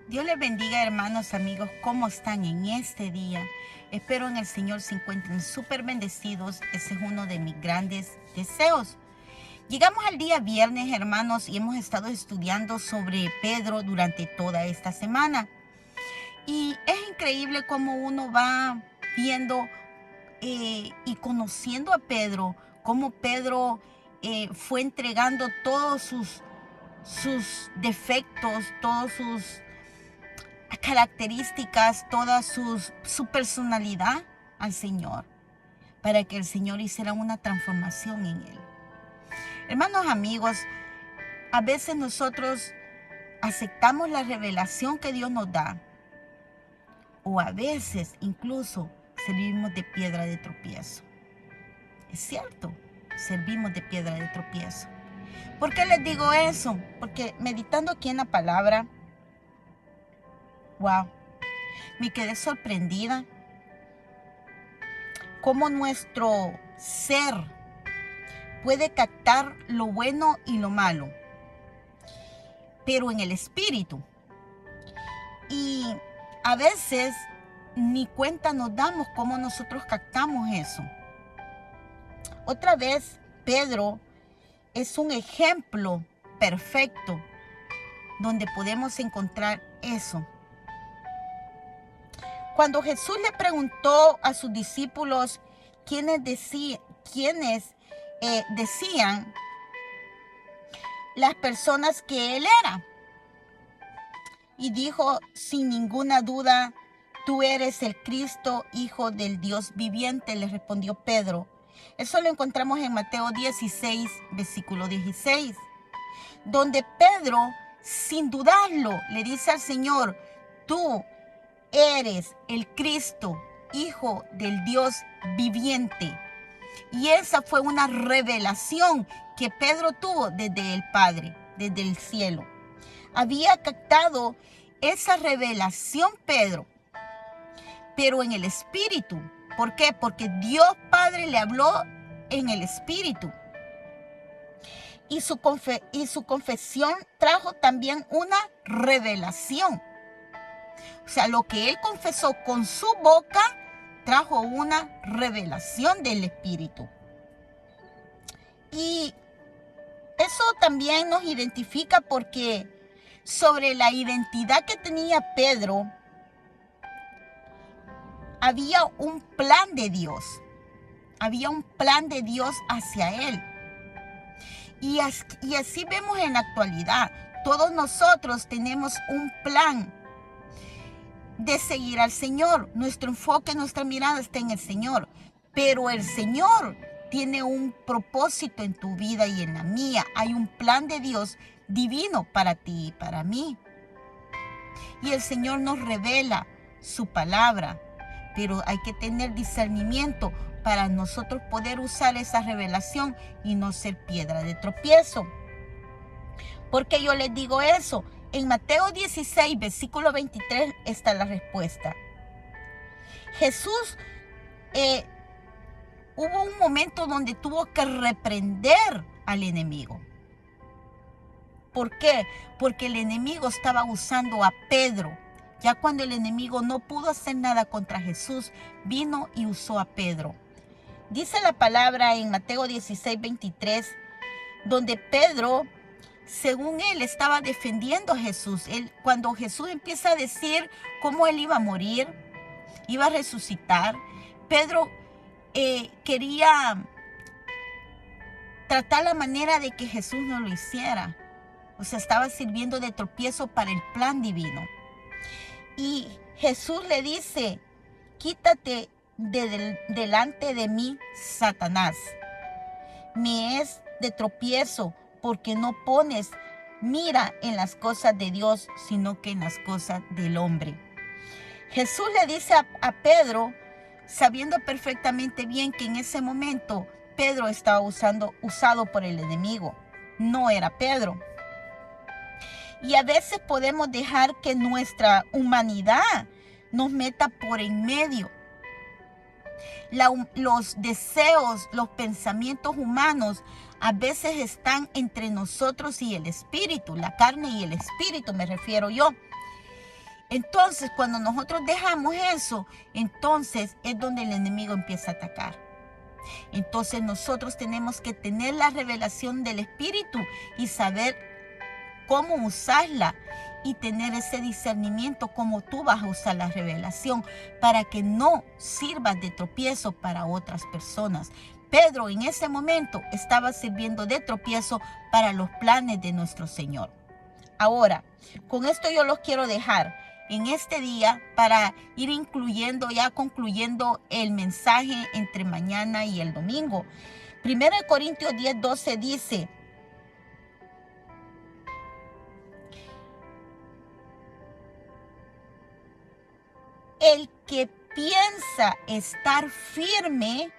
Dios les bendiga, hermanos, amigos, ¿cómo están en este día? Espero en el Señor se encuentren súper bendecidos. Ese es uno de mis grandes deseos. Llegamos al día viernes, hermanos, y hemos estado estudiando sobre Pedro durante toda esta semana. Y es increíble cómo uno va viendo y conociendo a Pedro, cómo Pedro fue entregando todos sus defectos, todos sus características, toda su personalidad al Señor, para que el Señor hiciera una transformación en él. Hermanos, amigos, a veces nosotros aceptamos la revelación que Dios nos da, o a veces incluso servimos de piedra de tropiezo. Es cierto, servimos de piedra de tropiezo. ¿Por qué les digo eso? Porque meditando aquí en la palabra, wow, me quedé sorprendida cómo nuestro ser puede captar lo bueno y lo malo, pero en el espíritu. Y a veces ni cuenta nos damos cómo nosotros captamos eso. Otra vez, Pedro es un ejemplo perfecto donde podemos encontrar eso. Cuando Jesús le preguntó a sus discípulos quiénes decían las personas que él era, y dijo sin ninguna duda: tú eres el Cristo, Hijo del Dios viviente, le respondió Pedro. Eso lo encontramos en Mateo 16, versículo 16, donde Pedro, sin dudarlo, le dice al Señor: tú eres el Cristo, Hijo del Dios viviente. Y esa fue una revelación que Pedro tuvo desde el Padre, desde el cielo. Había captado esa revelación Pedro, pero en el Espíritu. ¿Por qué? Porque Dios Padre le habló en el Espíritu. Y su confesión trajo también una revelación. O sea, lo que él confesó con su boca trajo una revelación del Espíritu. Y eso también nos identifica porque sobre la identidad que tenía Pedro, había un plan de Dios. Había un plan de Dios hacia él. Y así vemos en la actualidad. Todos nosotros tenemos un plan de seguir al Señor. Nuestro enfoque, nuestra mirada está en el Señor. Pero el Señor tiene un propósito en tu vida y en la mía. Hay un plan de Dios divino para ti y para mí. Y el Señor nos revela su palabra. Pero hay que tener discernimiento para nosotros poder usar esa revelación y no ser piedra de tropiezo. ¿Por qué yo les digo eso? En Mateo 16, versículo 23 está la respuesta. Jesús hubo un momento donde tuvo que reprender al enemigo. ¿Por qué? Porque el enemigo estaba usando a Pedro. Ya cuando el enemigo no pudo hacer nada contra Jesús, vino y usó a Pedro. Dice la palabra en Mateo 16, 23, donde Pedro, según él, estaba defendiendo a Jesús. Cuando Jesús empieza a decir cómo él iba a morir, iba a resucitar, Pedro quería tratar la manera de que Jesús no lo hiciera. O sea, estaba sirviendo de tropiezo para el plan divino. Y Jesús le dice: quítate delante de mí, Satanás. Me es de tropiezo porque no pones mira en las cosas de Dios, sino que en las cosas del hombre. Jesús le dice a Pedro, sabiendo perfectamente bien que en ese momento Pedro estaba usado por el enemigo. No era Pedro. Y a veces podemos dejar que nuestra humanidad nos meta por en medio. Los deseos, los pensamientos humanos a veces están entre nosotros y el espíritu, la carne y el espíritu me refiero yo. Entonces, cuando nosotros dejamos eso, entonces es donde el enemigo empieza a atacar. Entonces nosotros tenemos que tener la revelación del Espíritu y saber cómo usarla y tener ese discernimiento cómo tú vas a usar la revelación para que no sirvas de tropiezo para otras personas. Pedro en ese momento estaba sirviendo de tropiezo para los planes de nuestro Señor. Ahora, con esto yo los quiero dejar en este día para ir concluyendo el mensaje entre mañana y el domingo. 1 Corintios 10:12 dice: el que piensa estar firme,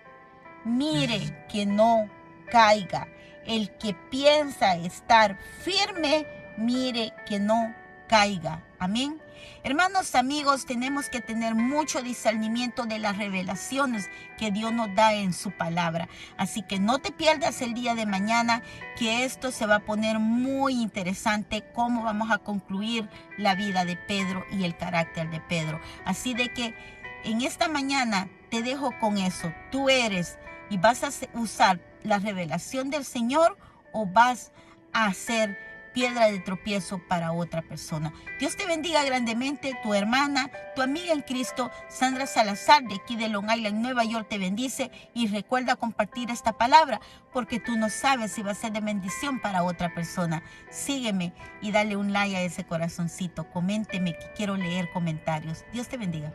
mire que no caiga. El que piensa estar firme, mire que no caiga. Amén. Hermanos, amigos, tenemos que tener mucho discernimiento de las revelaciones que Dios nos da en su palabra. Así que no te pierdas el día de mañana, que esto se va a poner muy interesante, cómo vamos a concluir la vida de Pedro y el carácter de Pedro. Así de que en esta mañana te dejo con eso. Tú eres y vas a usar la revelación del Señor o vas a ser piedra de tropiezo para otra persona. Dios te bendiga grandemente. Tu hermana, tu amiga en Cristo, Sandra Salazar, de aquí de Long Island, Nueva York, te bendice. Y recuerda compartir esta palabra, porque tú no sabes si va a ser de bendición para otra persona. Sígueme y dale un like a ese corazoncito. Coménteme, que quiero leer comentarios. Dios te bendiga.